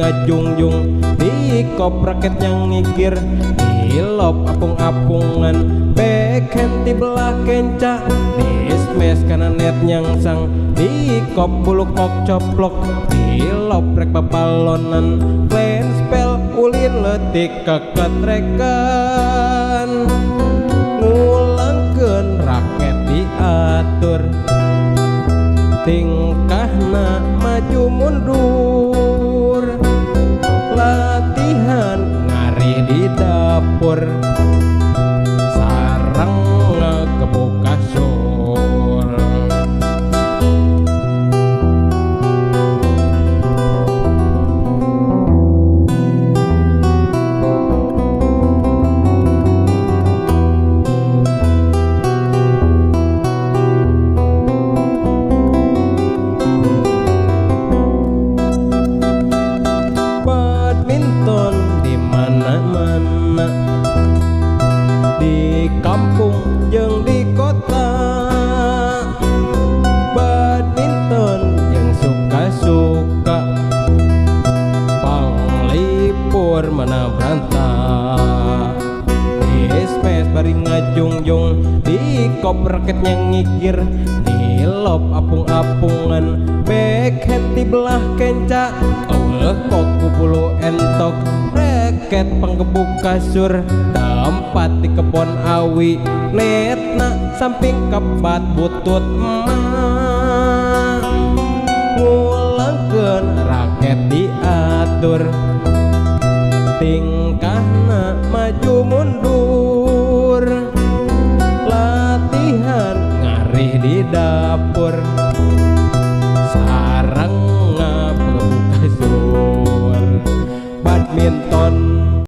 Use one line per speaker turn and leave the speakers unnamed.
ngajungjung di kop raket yang ngikir ilop apung-apungan backhand di belah kenca di smash kanan net nyangsang di kop bulu kok coplok ilop rek babalonan clean spell ulin letik keketrekan ngulangkeun raket diatur tingkahna maju mundur latihan ngari di dapur sareng ngegebuk kasur di kampung jeung di kota badminton yang suka-suka panglipur mana berantah di smash bari ngajungjung di kop raket yang ngikir di lob apung-apungan backhand di belah kenca kok kupulu entok raket panggebuk kasur tempat di kebon awi netna samping kebat butut emak ngulangkeun raket diatur tingkahna maju mundur latihan ngarih di dapur